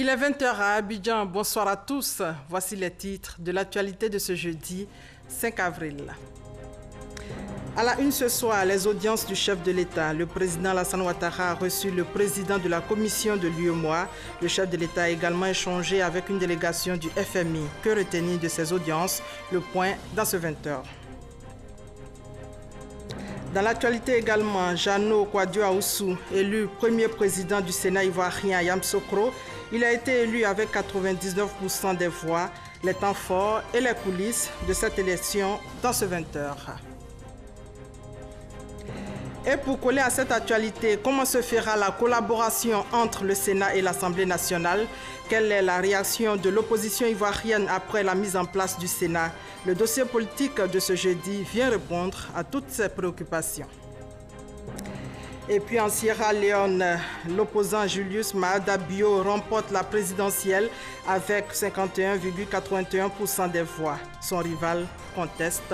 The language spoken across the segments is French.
Il est 20 h à Abidjan. Bonsoir à tous. Voici les titres de l'actualité de ce jeudi 5 avril. À la une ce soir, les audiences du chef de l'État. Le président Alassane Ouattara a reçu le président de la commission de l'UEMOA. Le chef de l'État a également échangé avec une délégation du FMI. Que retenir de ces audiences? Le point dans ce 20 h. Dans l'actualité également, Jano Kouadio Aoussou, élu premier président du Sénat ivoirien à Yamoussoukro, il a été élu avec 99% des voix. Les temps forts et les coulisses de cette élection dans ce 20 h. Et pour coller à cette actualité, comment se fera la collaboration entre le Sénat et l'Assemblée nationale? Quelle est la réaction de l'opposition ivoirienne après la mise en place du Sénat? Le dossier politique de ce jeudi vient répondre à toutes ces préoccupations. Et puis en Sierra Leone, l'opposant Julius Maada Bio remporte la présidentielle avec 51,81% des voix. Son rival conteste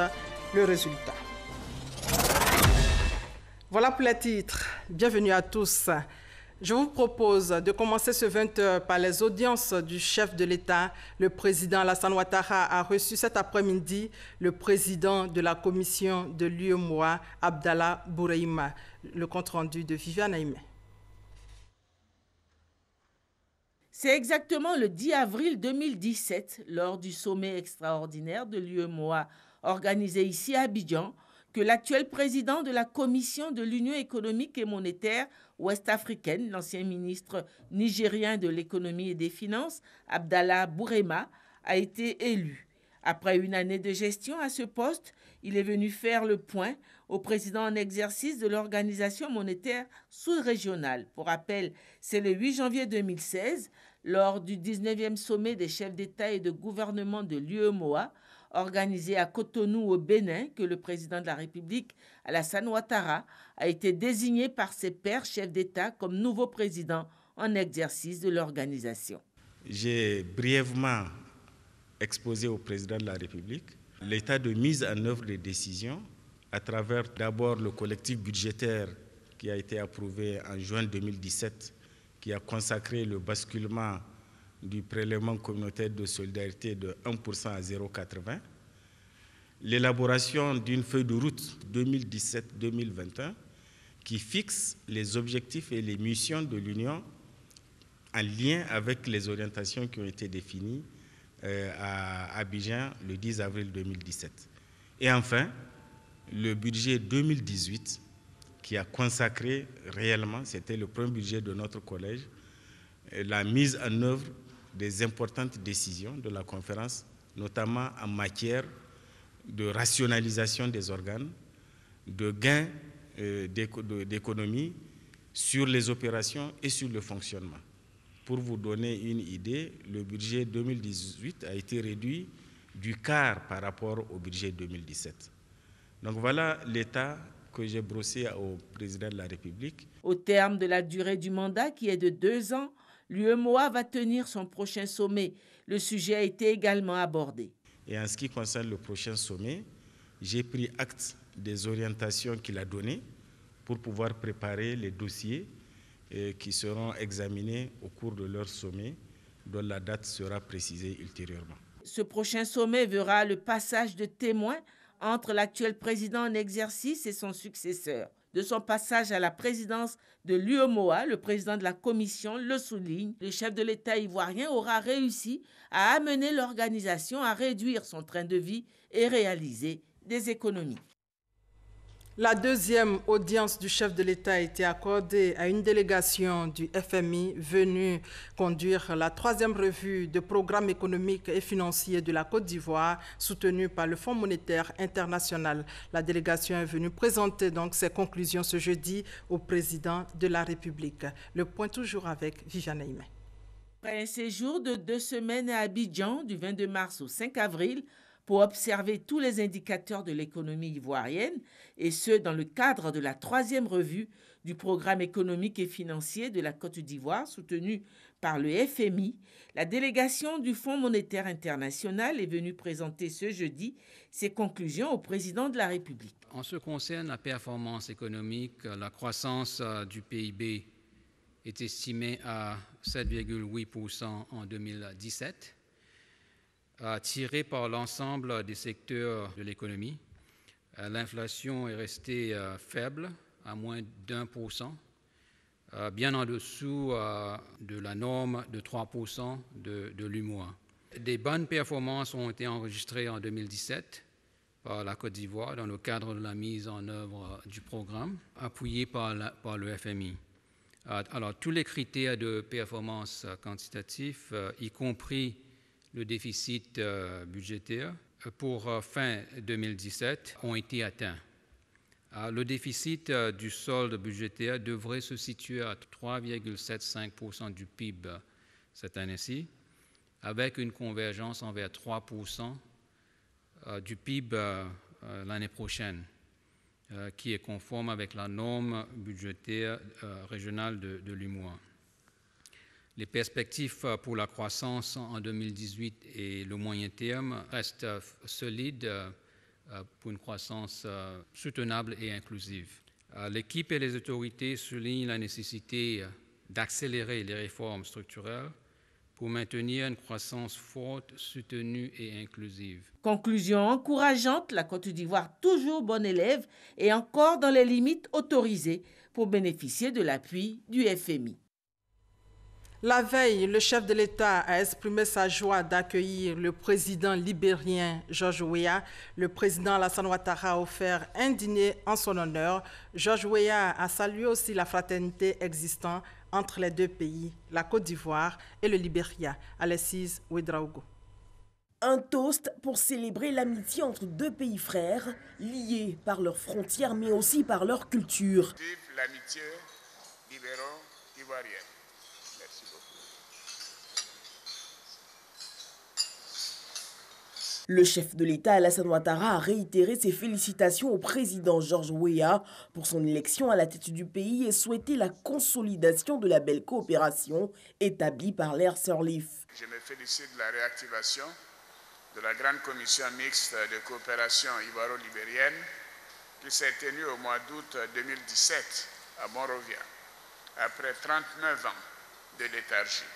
le résultat. Voilà pour les titres. Bienvenue à tous. Je vous propose de commencer ce 20 h par les audiences du chef de l'État. Le président Alassane Ouattara a reçu cet après-midi le président de la commission de l'UEMOA, Abdallah Bouraïma. Le compte-rendu de Viviane Aimé. C'est exactement le 10 avril 2017, lors du sommet extraordinaire de l'UEMOA organisé ici à Abidjan, que l'actuel président de la Commission de l'Union économique et monétaire ouest-africaine, l'ancien ministre nigérien de l'économie et des finances, Abdallah Bouraïma, a été élu. Après une année de gestion à ce poste, il est venu faire le point au président en exercice de l'Organisation monétaire sous-régionale. Pour rappel, c'est le 8 janvier 2016, lors du 19e sommet des chefs d'État et de gouvernement de l'UEMOA, organisé à Cotonou au Bénin, que le président de la République, Alassane Ouattara, a été désigné par ses pairs chefs d'État comme nouveau président en exercice de l'organisation. J'ai brièvement exposé au président de la République l'état de mise en œuvre des décisions à travers d'abord le collectif budgétaire qui a été approuvé en juin 2017, qui a consacré le basculement du prélèvement communautaire de solidarité de 1% à 0,80, l'élaboration d'une feuille de route 2017-2021 qui fixe les objectifs et les missions de l'Union en lien avec les orientations qui ont été définies à Abidjan le 10 avril 2017. Et enfin, le budget 2018 qui a consacré réellement, c'était le premier budget de notre collège, la mise en œuvre des importantes décisions de la conférence, notamment en matière de rationalisation des organes, de gains d'économie sur les opérations et sur le fonctionnement. Pour vous donner une idée, le budget 2018 a été réduit du quart par rapport au budget 2017. Donc voilà l'état que j'ai brossé au président de la République. Au terme de la durée du mandat, qui est de 2 ans, l'UEMOA va tenir son prochain sommet. Le sujet a été également abordé. Et en ce qui concerne le prochain sommet, j'ai pris acte des orientations qu'il a données pour pouvoir préparer les dossiers qui seront examinés au cours de leur sommet, dont la date sera précisée ultérieurement. Ce prochain sommet verra le passage de témoins entre l'actuel président en exercice et son successeur. De son passage à la présidence de l'UEMOA, le président de la commission le souligne, le chef de l'État ivoirien aura réussi à amener l'organisation à réduire son train de vie et réaliser des économies. La deuxième audience du chef de l'État a été accordée à une délégation du FMI venue conduire la 3e revue de programme économique et financier de la Côte d'Ivoire, soutenue par le Fonds monétaire international. La délégation est venue présenter donc ses conclusions ce jeudi au président de la République. Le point toujours avec Viviane Aimé. Après un séjour de 2 semaines à Abidjan, du 22 mars au 5 avril, pour observer tous les indicateurs de l'économie ivoirienne, et ce, dans le cadre de la 3e revue du programme économique et financier de la Côte d'Ivoire, soutenue par le FMI, la délégation du Fonds monétaire international est venue présenter ce jeudi ses conclusions au président de la République. En ce qui concerne la performance économique, la croissance du PIB est estimé à 7,8% en 2017, tiré par l'ensemble des secteurs de l'économie. L'inflation est restée faible, à moins d'1%, bien en dessous de la norme de 3% de l'UMOA. Des bonnes performances ont été enregistrées en 2017 par la Côte d'Ivoire dans le cadre de la mise en œuvre du programme, appuyé par le FMI. Alors, tous les critères de performance quantitatifs, y compris le déficit budgétaire, pour fin 2017, ont été atteints. Le déficit du solde budgétaire devrait se situer à 3,75% du PIB cette année-ci, avec une convergence envers 3% du PIB l'année prochaine, qui est conforme avec la norme budgétaire régionale de l'UMOA. Les perspectives pour la croissance en 2018 et le moyen terme restent solides pour une croissance soutenable et inclusive. L'équipe et les autorités soulignent la nécessité d'accélérer les réformes structurelles pour maintenir une croissance forte, soutenue et inclusive. Conclusion encourageante, la Côte d'Ivoire toujours bonne élève et encore dans les limites autorisées pour bénéficier de l'appui du FMI. La veille, le chef de l'État a exprimé sa joie d'accueillir le président libérien George Weah. Le président Alassane Ouattara a offert un dîner en son honneur. George Weah a salué aussi la fraternité existante entre les deux pays, la Côte d'Ivoire et le Libéria. Alexis Ouedraogo. Un toast pour célébrer l'amitié entre deux pays frères, liés par leurs frontières mais aussi par leur culture. Vive l'amitié ibéro-ivoirienne. Merci beaucoup. Le chef de l'État Alassane Ouattara a réitéré ses félicitations au président George Weah pour son élection à la tête du pays et souhaité la consolidation de la belle coopération établie par l'ère Sirleaf. Je me félicite de la réactivation de la grande commission mixte de coopération ivoiro-libérienne qui s'est tenue au mois d'août 2017 à Monrovia, après 39 ans de léthargie,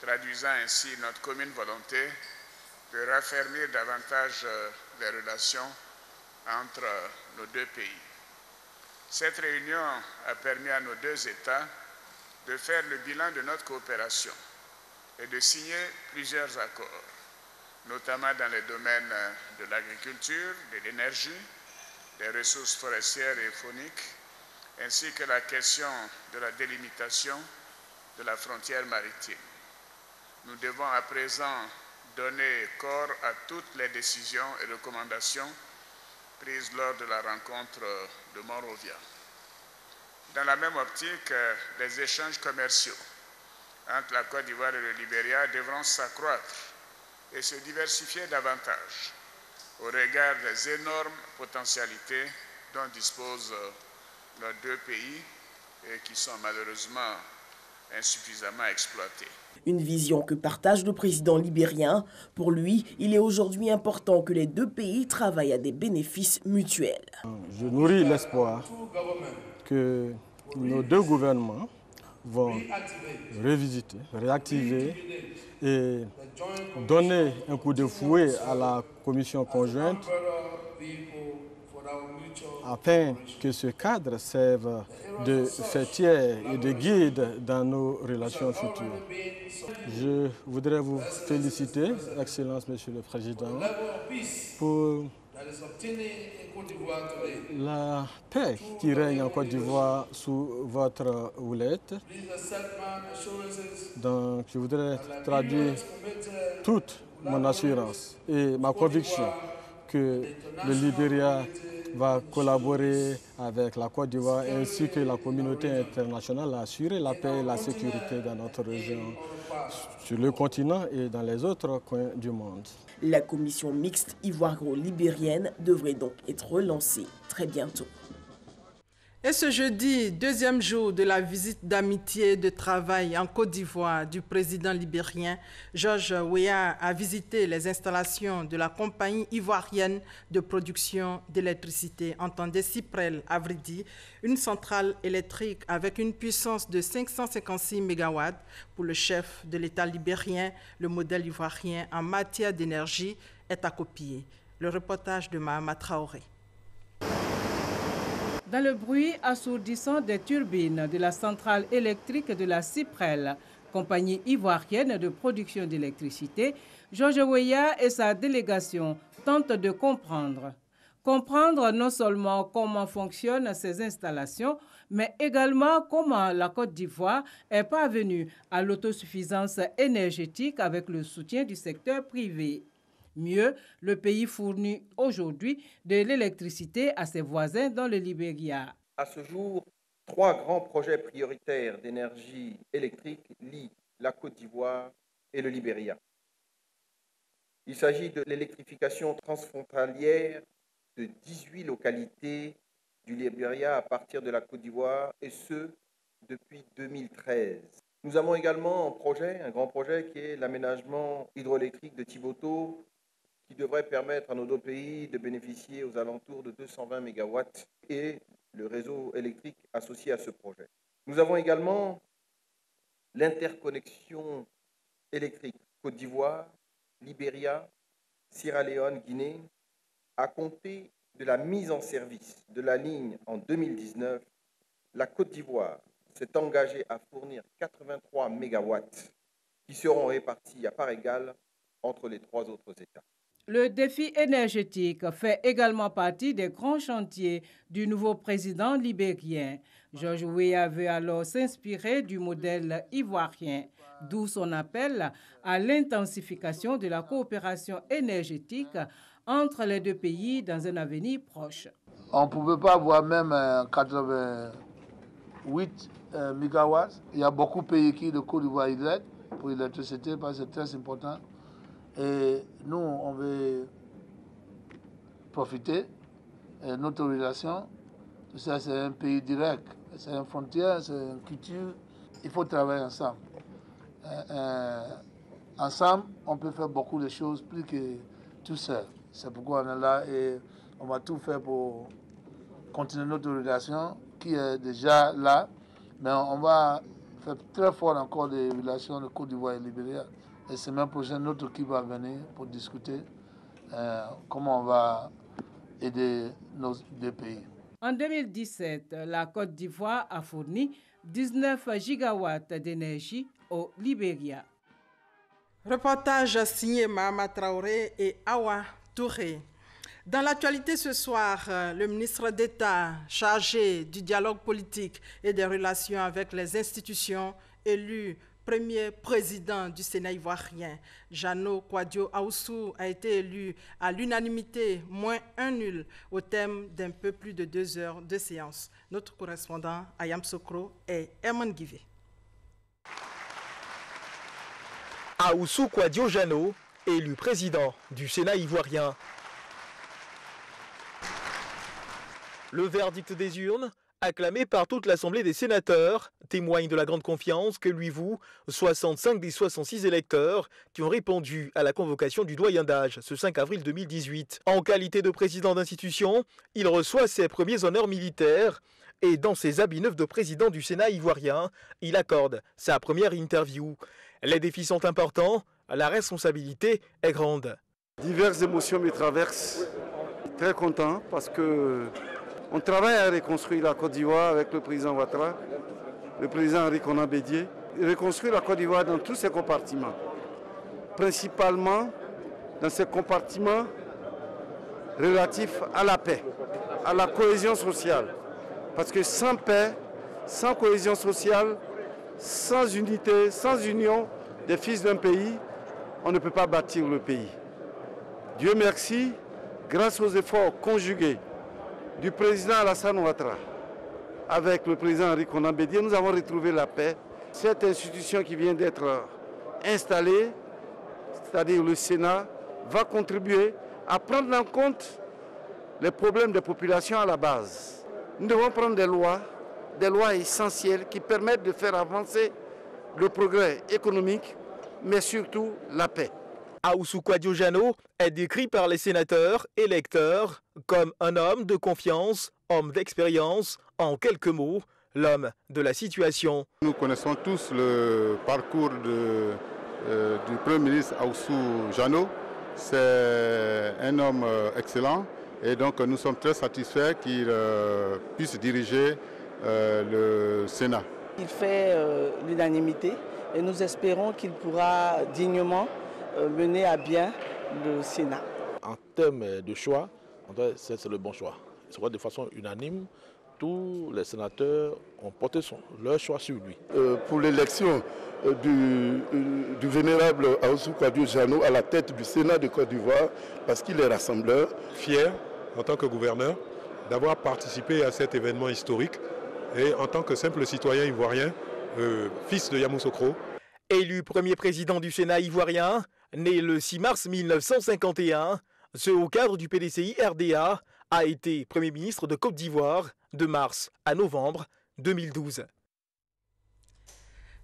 traduisant ainsi notre commune volonté de raffermir davantage les relations entre nos deux pays. Cette réunion a permis à nos deux États de faire le bilan de notre coopération et de signer plusieurs accords, notamment dans les domaines de l'agriculture, de l'énergie, des ressources forestières et fauniques, ainsi que la question de la délimitation de la frontière maritime. Nous devons à présent donner corps à toutes les décisions et recommandations prises lors de la rencontre de Monrovia. Dans la même optique, les échanges commerciaux entre la Côte d'Ivoire et le Libéria devront s'accroître et se diversifier davantage au regard des énormes potentialités dont disposent nos deux pays et qui sont malheureusement insuffisamment exploitées. Une vision que partage le président libérien. Pour lui, il est aujourd'hui important que les deux pays travaillent à des bénéfices mutuels. Je nourris l'espoir que nos deux gouvernements vont revisiter, réactiver et donner un coup de fouet à la commission conjointe afin que ce cadre serve de fêtière et de guide dans nos relations futures. Je voudrais vous féliciter, Excellence Monsieur le Président, pour la paix qui règne en Côte d'Ivoire sous votre houlette. Donc, je voudrais traduire toute mon assurance et ma conviction que le Libéria va collaborer avec la Côte d'Ivoire ainsi que la communauté internationale à assurer la paix et la sécurité dans notre région, sur le continent et dans les autres coins du monde. La commission mixte ivoiro-libérienne devrait donc être relancée très bientôt. Et ce jeudi, deuxième jour de la visite d'amitié et de travail en Côte d'Ivoire du président libérien, George Weah a visité les installations de la compagnie ivoirienne de production d'électricité, entendez Cyprel Avridi, une centrale électrique avec une puissance de 556 MW. Pour le chef de l'État libérien, le modèle ivoirien en matière d'énergie est à copier. Le reportage de Mahama Traoré. Dans le bruit assourdissant des turbines de la centrale électrique de la Cyprel, compagnie ivoirienne de production d'électricité, George Weah et sa délégation tentent de comprendre. Comprendre non seulement comment fonctionnent ces installations, mais également comment la Côte d'Ivoire est parvenue à l'autosuffisance énergétique avec le soutien du secteur privé. Mieux, le pays fournit aujourd'hui de l'électricité à ses voisins dans le Libéria. À ce jour, 3 grands projets prioritaires d'énergie électrique lient la Côte d'Ivoire et le Libéria. Il s'agit de l'électrification transfrontalière de 18 localités du Libéria à partir de la Côte d'Ivoire, et ce, depuis 2013. Nous avons également un grand projet qui est l'aménagement hydroélectrique de Tiboto, qui devrait permettre à nos deux pays de bénéficier aux alentours de 220 MW et le réseau électrique associé à ce projet. Nous avons également l'interconnexion électrique Côte d'Ivoire, Libéria, Sierra Leone, Guinée. À compter de la mise en service de la ligne en 2019, la Côte d'Ivoire s'est engagée à fournir 83 MW qui seront répartis à parts égales entre les 3 autres États. Le défi énergétique fait également partie des grands chantiers du nouveau président libérien. George Weah veut alors s'inspirer du modèle ivoirien, d'où son appel à l'intensification de la coopération énergétique entre les deux pays dans un avenir proche. On ne pouvait pas avoir même 88 MW. Il y a beaucoup de pays qui de Côte d'Ivoire pour l'électricité parce que c'est très important. Et nous, on veut profiter de notre relation. Tout ça, c'est un pays direct, c'est une frontière, c'est une culture. Il faut travailler ensemble. Ensemble, on peut faire beaucoup de choses plus que tout seul. C'est pourquoi on est là et on va tout faire pour continuer notre relation qui est déjà là. Mais on va faire très fort encore des relations de Côte d'Ivoire et Libéria. Et c'est même prochain notre équipe va venir pour discuter comment on va aider nos deux pays. En 2017, la Côte d'Ivoire a fourni 19 gigawatts d'énergie au Libéria. Reportage signé Mahama Traoré et Awa Touré. Dans l'actualité ce soir, le ministre d'État chargé du dialogue politique et des relations avec les institutions élu premier président du Sénat ivoirien, Jano Kwadio Aoussou, a été élu à l'unanimité, moins un nul, au terme d'un peu plus de 2 heures de séance. Notre correspondant, Ayam Sokro, est Herman Guivé. Aoussou Kwadio Jano, élu président du Sénat ivoirien. Le verdict des urnes, acclamé par toute l'Assemblée des sénateurs, témoigne de la grande confiance que lui vouent 65 des 66 électeurs qui ont répondu à la convocation du doyen d'âge ce 5 avril 2018. En qualité de président d'institution, il reçoit ses premiers honneurs militaires et dans ses habits neufs de président du Sénat ivoirien, il accorde sa première interview. Les défis sont importants, la responsabilité est grande. Diverses émotions me traversent. Très content parce que on travaille à reconstruire la Côte d'Ivoire avec le président Ouattara, le président Henri Konan Bédié, reconstruire la Côte d'Ivoire dans tous ses compartiments, principalement dans ces compartiments relatifs à la paix, à la cohésion sociale. Parce que sans paix, sans cohésion sociale, sans unité, sans union des fils d'un pays, on ne peut pas bâtir le pays. Dieu merci, grâce aux efforts conjugués du président Alassane Ouattara avec le président Henri Konan Bédié, nous avons retrouvé la paix. Cette institution qui vient d'être installée, c'est-à-dire le Sénat, va contribuer à prendre en compte les problèmes des populations à la base. nous devons prendre des lois essentielles qui permettent de faire avancer le progrès économique, mais surtout la paix. Aoussou Kouadio-Jano est décrit par les sénateurs électeurs comme un homme de confiance, homme d'expérience, en quelques mots, l'homme de la situation. Nous connaissons tous le parcours du Premier ministre Aoussou Jano. C'est un homme excellent et donc nous sommes très satisfaits qu'il puisse diriger le Sénat. Il fait l'unanimité et nous espérons qu'il pourra dignement mener à bien le Sénat. En termes de choix, c'est le bon choix. De façon unanime, tous les sénateurs ont porté leur choix sur lui. Pour l'élection du vénérable Aoussou Kouadio-Jano à la tête du Sénat de Côte d'Ivoire, parce qu'il est rassembleur. Fier, en tant que gouverneur, d'avoir participé à cet événement historique et en tant que simple citoyen ivoirien, fils de Yamoussoukro. Élu premier président du Sénat ivoirien, né le 6 mars 1951, ce haut cadre du PDCI RDA a été Premier ministre de Côte d'Ivoire de mars à novembre 2012.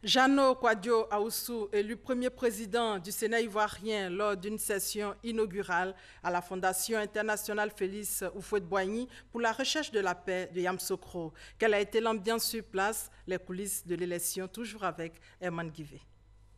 Jano Kouadio Aoussou, élu premier président du Sénat ivoirien lors d'une session inaugurale à la Fondation internationale Félix Houphouët-Boigny pour la recherche de la paix de Yamoussoukro. Quelle a été l'ambiance sur place, les coulisses de l'élection, toujours avec Herman Guivet.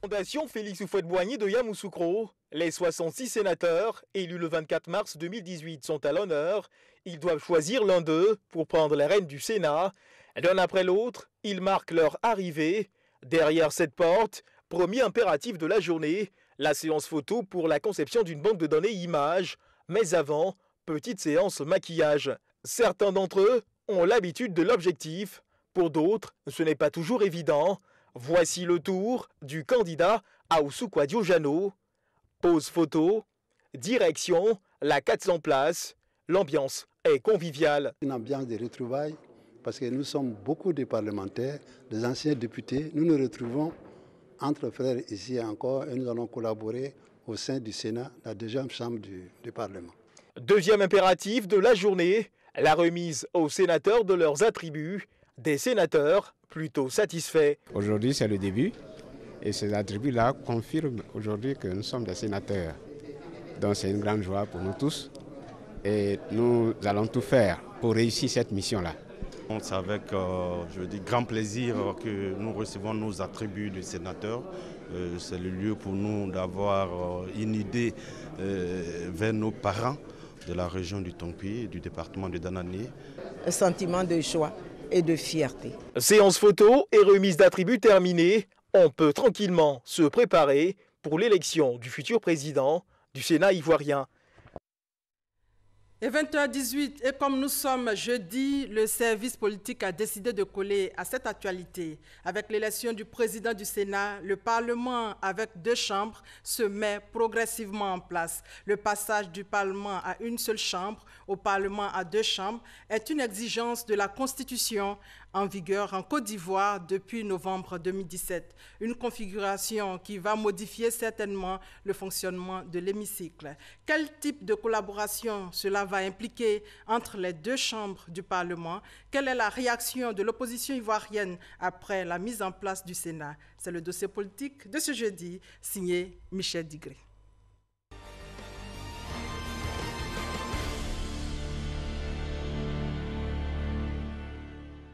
Fondation Félix Houphouët-Boigny de Yamoussoukro, les 66 sénateurs élus le 24 mars 2018 sont à l'honneur. Ils doivent choisir l'un d'eux pour prendre les rênes du Sénat. L'un après l'autre, ils marquent leur arrivée. Derrière cette porte, premier impératif de la journée, la séance photo pour la conception d'une banque de données images. Mais avant, petite séance maquillage. Certains d'entre eux ont l'habitude de l'objectif. Pour d'autres, ce n'est pas toujours évident. Voici le tour du candidat Aoussou Kouadio-Jano. Pose photo, direction, la 400 places. L'ambiance est conviviale. Une ambiance de retrouvailles parce que nous sommes beaucoup de parlementaires, des anciens députés. Nous nous retrouvons entre frères ici encore et nous allons collaborer au sein du Sénat, la deuxième chambre du Parlement. Deuxième impératif de la journée, la remise aux sénateurs de leurs attributs. Des sénateurs plutôt satisfaits. Aujourd'hui, c'est le début et ces attributs-là confirment aujourd'hui que nous sommes des sénateurs. Donc c'est une grande joie pour nous tous et nous allons tout faire pour réussir cette mission-là. C'est avec grand plaisir que nous recevons nos attributs de sénateurs. C'est le lieu pour nous d'avoir une idée vers nos parents de la région du Tongpi et du département de Danani. Un sentiment de joie et de fierté. Séance photo et remise d'attributs terminée, on peut tranquillement se préparer pour l'élection du futur président du Sénat ivoirien. Et 20h18, et comme nous sommes jeudi, le service politique a décidé de coller à cette actualité. Avec l'élection du président du Sénat, le Parlement, avec 2 chambres, se met progressivement en place. Le passage du Parlement à une seule chambre au Parlement à 2 chambres est une exigence de la Constitution en vigueur en Côte d'Ivoire depuis novembre 2017. Une configuration qui va modifier certainement le fonctionnement de l'hémicycle. Quel type de collaboration cela va impliquer entre les 2 chambres du Parlement? Quelle est la réaction de l'opposition ivoirienne après la mise en place du Sénat? C'est le dossier politique de ce jeudi, signé Michel Digré.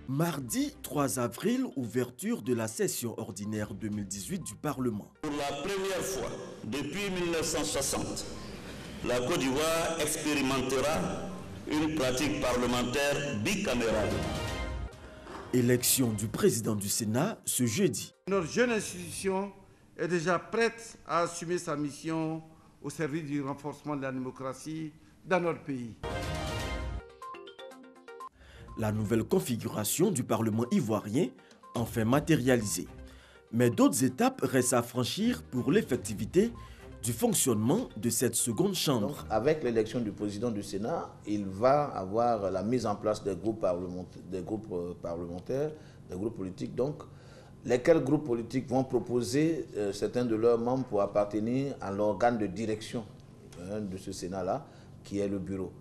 Mardi 3 avril, ouverture de la session ordinaire 2018 du Parlement. Pour la première fois depuis 1960, la Côte d'Ivoire expérimentera une pratique parlementaire bicamérale. Élection du président du Sénat ce jeudi. Notre jeune institution est déjà prête à assumer sa mission au service du renforcement de la démocratie dans notre pays. La nouvelle configuration du Parlement ivoirien enfin matérialisée. Mais d'autres étapes restent à franchir pour l'effectivité du fonctionnement de cette seconde chambre. Donc, avec l'élection du président du Sénat, il va avoir la mise en place des groupes parlementaires, des groupes politiques, donc, lesquels groupes politiques vont proposer certains de leurs membres pour appartenir à l'organe de direction de ce Sénat-là, qui est le bureau.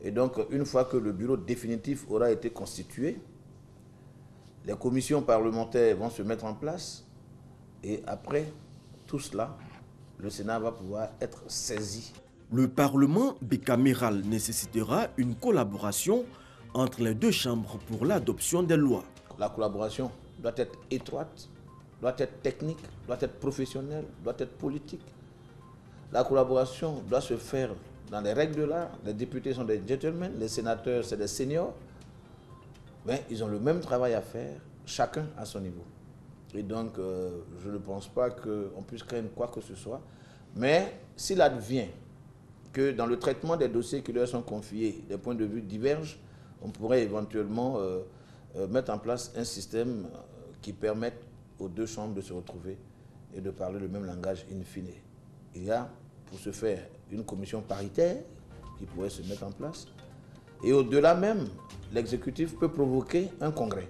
Et donc, une fois que le bureau définitif aura été constitué, les commissions parlementaires vont se mettre en place. Et après tout cela, le Sénat va pouvoir être saisi. Le Parlement bicaméral nécessitera une collaboration entre les deux chambres pour l'adoption des lois. La collaboration doit être étroite, doit être technique, doit être professionnelle, doit être politique. La collaboration doit se faire dans les règles de l'art. Les députés sont des gentlemen, les sénateurs, c'est des seniors. Mais ils ont le même travail à faire, chacun à son niveau. Et donc, je ne pense pas qu'on puisse craindre quoi que ce soit. Mais s'il advient que dans le traitement des dossiers qui leur sont confiés, des points de vue divergent, on pourrait éventuellement mettre en place un système qui permette aux deux chambres de se retrouver et de parler le même langage in fine. Il y a, pour ce faire, une commission paritaire qui pourrait se mettre en place. Et au-delà même, l'exécutif peut provoquer un congrès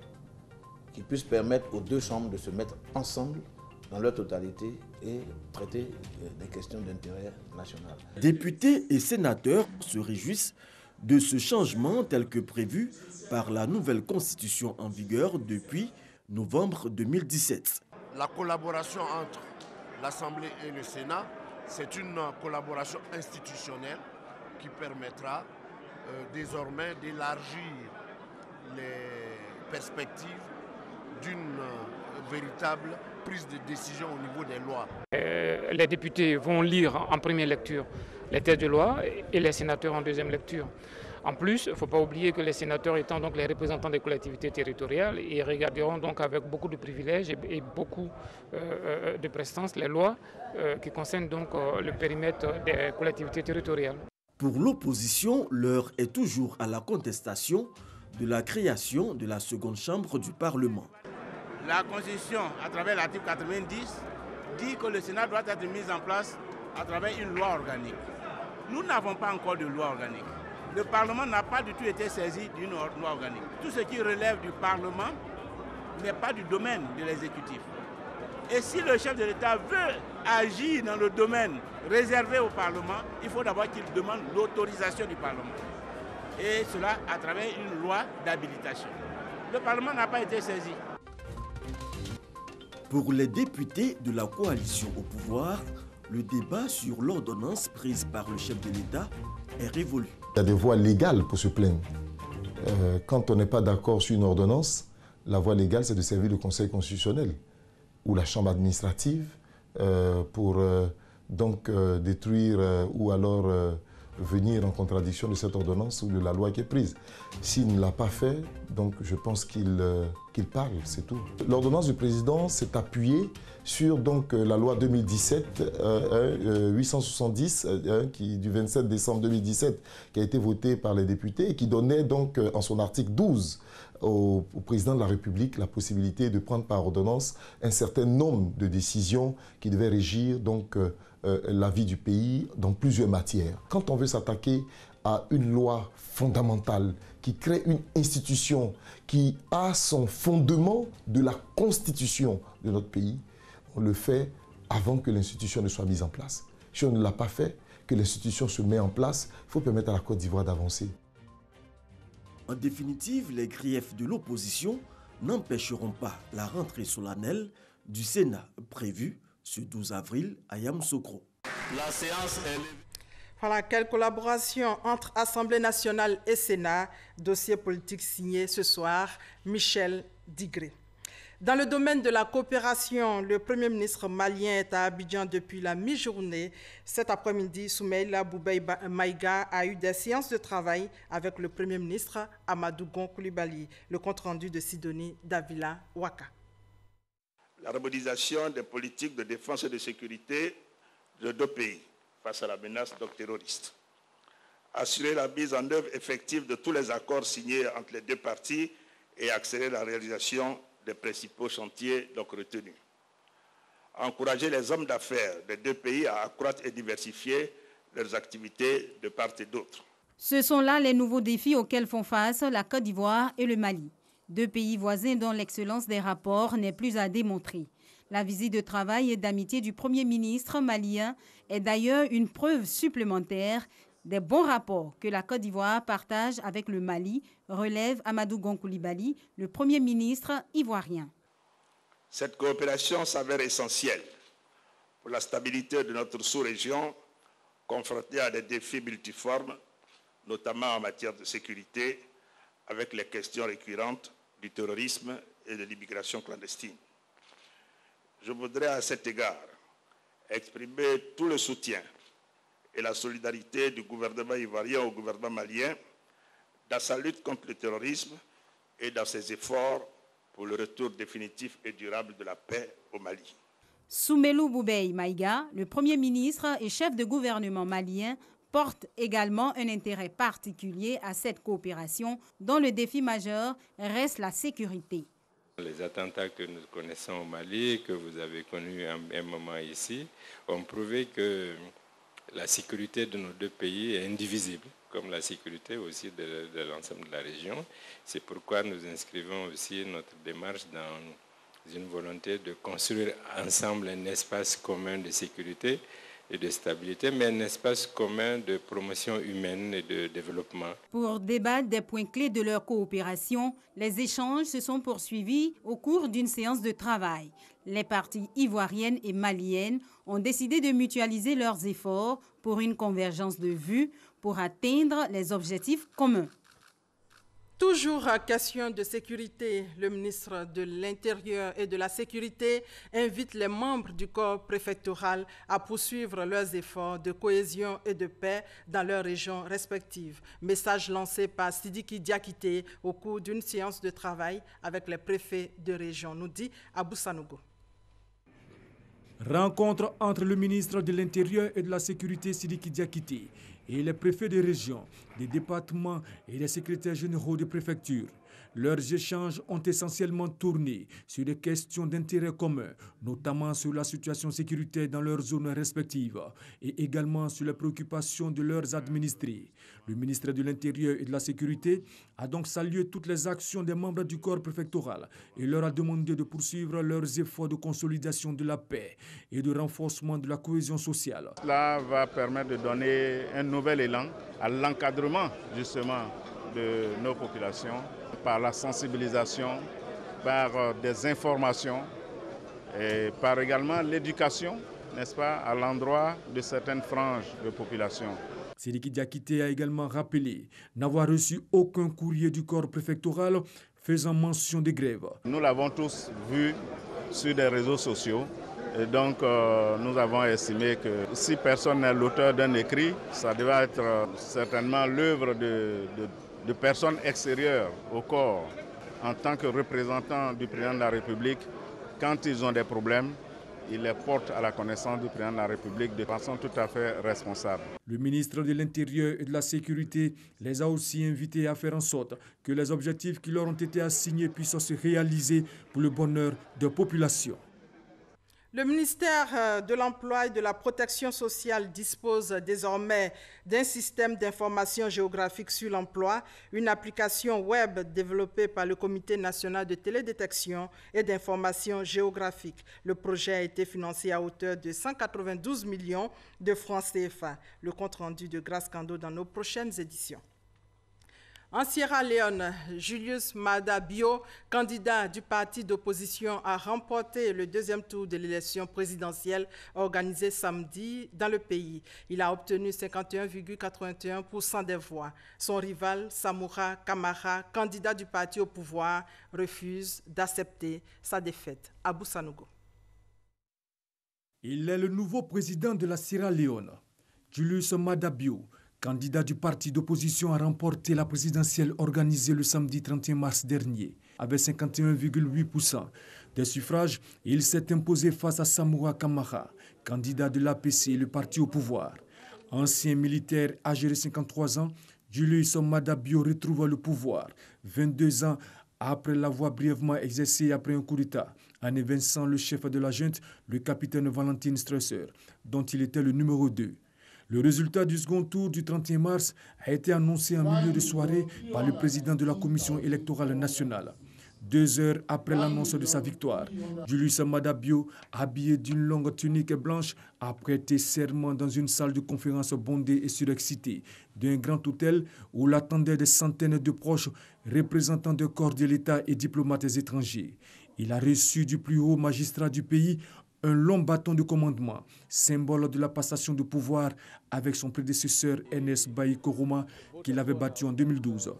qui puisse permettre aux deux chambres de se mettre ensemble dans leur totalité et traiter des questions d'intérêt national. Députés et sénateurs se réjouissent de ce changement tel que prévu par la nouvelle constitution en vigueur depuis novembre 2017. La collaboration entre l'Assemblée et le Sénat, c'est une collaboration institutionnelle qui permettra désormais d'élargir les perspectives d'une véritable prise de décision au niveau des lois. Les députés vont lire en première lecture les textes de loi et les sénateurs en deuxième lecture. En plus, il ne faut pas oublier que les sénateurs étant donc les représentants des collectivités territoriales, ils regarderont donc avec beaucoup de privilèges et beaucoup de prestance les lois qui concernent donc le périmètre des collectivités territoriales. Pour l'opposition, l'heure est toujours à la contestation de la création de la seconde chambre du Parlement. La Constitution, à travers l'article 90, dit que le Sénat doit être mis en place à travers une loi organique. Nous n'avons pas encore de loi organique. Le Parlement n'a pas du tout été saisi d'une loi organique. Tout ce qui relève du Parlement n'est pas du domaine de l'exécutif. Et si le chef de l'État veut agir dans le domaine réservé au Parlement, il faut d'abord qu'il demande l'autorisation du Parlement. Et cela à travers une loi d'habilitation. Le Parlement n'a pas été saisi. Pour les députés de la coalition au pouvoir, le débat sur l'ordonnance prise par le chef de l'État est révolu. Il y a des voies légales pour se plaindre. Quand on n'est pas d'accord sur une ordonnance, la voie légale, c'est de servir le Conseil constitutionnel ou la Chambre administrative pour détruire ou alors venir en contradiction de cette ordonnance ou de la loi qui est prise. S'il ne l'a pas fait, donc je pense qu'il parle, c'est tout. L'ordonnance du président s'est appuyée sur la loi 2017-870 du 27 décembre 2017 qui a été votée par les députés et qui donnait donc en son article 12 au président de la République la possibilité de prendre par ordonnance un certain nombre de décisions qui devaient régir la vie du pays dans plusieurs matières. Quand on veut s'attaquer à une loi fondamentale qui crée une institution qui a son fondement de la constitution de notre pays, on le fait avant que l'institution ne soit mise en place. Si on ne l'a pas fait, que l'institution se met en place, il faut permettre à la Côte d'Ivoire d'avancer. En définitive, les griefs de l'opposition n'empêcheront pas la rentrée solennelle du Sénat prévue ce 12 avril à Yamoussoukro. La séance est levée. Voilà, quelle collaboration entre Assemblée nationale et Sénat, dossier politique signé ce soir, Michel Digré. Dans le domaine de la coopération, le Premier ministre malien est à Abidjan depuis la mi-journée. Cet après-midi, Soumaïla Boubèye Maïga a eu des séances de travail avec le Premier ministre Amadou Gon Coulibaly. Le compte-rendu de Sidonie Davila Ouaka. La harmonisation des politiques de défense et de sécurité de deux pays face à la menace terroriste. Assurer la mise en œuvre effective de tous les accords signés entre les deux parties et accélérer la réalisation des principaux chantiers retenus. Encourager les hommes d'affaires des deux pays à accroître et diversifier leurs activités de part et d'autre. Ce sont là les nouveaux défis auxquels font face la Côte d'Ivoire et le Mali. Deux pays voisins dont l'excellence des rapports n'est plus à démontrer. La visite de travail et d'amitié du Premier ministre malien est d'ailleurs une preuve supplémentaire Des bons rapports que la Côte d'Ivoire partage avec le Mali, relève Amadou Gon Coulibaly, le Premier ministre ivoirien. Cette coopération s'avère essentielle pour la stabilité de notre sous-région, confrontée à des défis multiformes, notamment en matière de sécurité, avec les questions récurrentes du terrorisme et de l'immigration clandestine. Je voudrais à cet égard exprimer tout le soutien et la solidarité du gouvernement ivoirien au gouvernement malien dans sa lutte contre le terrorisme et dans ses efforts pour le retour définitif et durable de la paix au Mali. Soumelou Boubèye Maïga, le Premier ministre et chef de gouvernement malien, porte également un intérêt particulier à cette coopération dont le défi majeur reste la sécurité. Les attentats que nous connaissons au Mali, que vous avez connus un moment ici, ont prouvé que la sécurité de nos deux pays est indivisible, comme la sécurité aussi de l'ensemble de la région. C'est pourquoi nous inscrivons aussi notre démarche dans une volonté de construire ensemble un espace commun de sécurité et de stabilité, mais un espace commun de promotion humaine et de développement. Pour débattre des points clés de leur coopération, les échanges se sont poursuivis au cours d'une séance de travail. Les parties ivoiriennes et maliennes ont décidé de mutualiser leurs efforts pour une convergence de vues pour atteindre les objectifs communs. Toujours à question de sécurité, le ministre de l'Intérieur et de la Sécurité invite les membres du corps préfectoral à poursuivre leurs efforts de cohésion et de paix dans leurs régions respectives. Message lancé par Sidiki Diakité au cours d'une séance de travail avec les préfets de région, nous dit Abou Sanogo. Rencontre entre le ministre de l'Intérieur et de la Sécurité Sidiki Diakité et les préfets des régions, des départements et les secrétaires généraux des préfectures. Leurs échanges ont essentiellement tourné sur des questions d'intérêt commun, notamment sur la situation sécuritaire dans leurs zones respectives et également sur les préoccupations de leurs administrés. Le ministre de l'Intérieur et de la Sécurité a donc salué toutes les actions des membres du corps préfectoral et leur a demandé de poursuivre leurs efforts de consolidation de la paix et de renforcement de la cohésion sociale. Cela va permettre de donner un nouvel élan à l'encadrement justement de nos populations par la sensibilisation, par des informations et par également l'éducation, n'est-ce pas, à l'endroit de certaines franges de population. Sidiki Diakité a également rappelé n'avoir reçu aucun courrier du corps préfectoral faisant mention des grèves. Nous l'avons tous vu sur des réseaux sociaux. Et donc, nous avons estimé que si personne n'est l'auteur d'un écrit, ça devait être certainement l'œuvre de personnes extérieures au corps. En tant que représentants du président de la République, quand ils ont des problèmes, ils les portent à la connaissance du président de la République de façon tout à fait responsable. Le ministre de l'Intérieur et de la Sécurité les a aussi invités à faire en sorte que les objectifs qui leur ont été assignés puissent se réaliser pour le bonheur des populations. Le ministère de l'Emploi et de la Protection sociale dispose désormais d'un système d'information géographique sur l'emploi, une application web développée par le Comité national de télédétection et d'information géographique. Le projet a été financé à hauteur de 192 millions de francs CFA. Le compte-rendu de Grace Kando dans nos prochaines éditions. En Sierra Leone, Julius Maada Bio, candidat du parti d'opposition, a remporté le deuxième tour de l'élection présidentielle organisée samedi dans le pays. Il a obtenu 51,81% des voix. Son rival, Samoura Kamara, candidat du parti au pouvoir, refuse d'accepter sa défaite. Abou Sanogo. Il est le nouveau président de la Sierra Leone, Julius Maada Bio, candidat du parti d'opposition, a remporté la présidentielle organisée le samedi 31 mars dernier. Avec 51,8% des suffrages, il s'est imposé face à Samoura Kamara, candidat de l'APC, le parti au pouvoir. Ancien militaire âgé de 53 ans, Julius Maada Bio retrouve le pouvoir 22 ans après l'avoir brièvement exercé après un coup d'État, en évinçant le chef de la junte, le capitaine Valentin Stresser, dont il était le numéro 2. Le résultat du second tour du 31 mars a été annoncé en milieu de soirée par le président de la Commission électorale nationale. 2 heures après l'annonce de sa victoire. Julius Maada Bio, habillé d'une longue tunique blanche, a prêté serment dans une salle de conférence bondée et surexcitée d'un grand hôtel où l'attendaient des centaines de proches représentants de corps de l'État et diplomates étrangers. Il a reçu du plus haut magistrat du pays un long bâton de commandement, symbole de la passation de pouvoir avec son prédécesseur Ernest Bailly Koroma qu'il avait battu en 2012.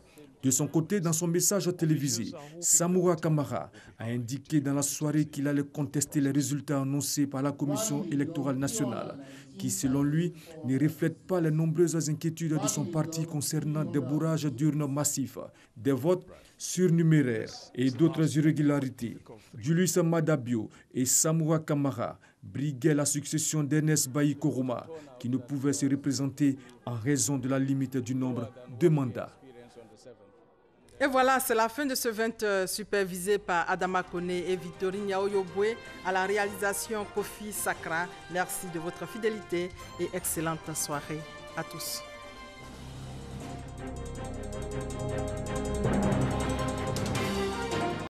De son côté, dans son message télévisé, Samoura Kamara a indiqué dans la soirée qu'il allait contester les résultats annoncés par la Commission électorale nationale, qui, selon lui, ne reflètent pas les nombreuses inquiétudes de son parti concernant des bourrages d'urnes massifs, des votes surnuméraires et d'autres irrégularités. Julius Maada Bio et Samoura Kamara briguaient la succession d'Ernest Bailly Koroma, qui ne pouvait se représenter en raison de la limite du nombre de mandats. Et voilà, c'est la fin de ce 20 supervisé par Adama Kone et Victorine Yaoyobwe. À la réalisation, Kofi Sakra. Merci de votre fidélité et excellente soirée à tous.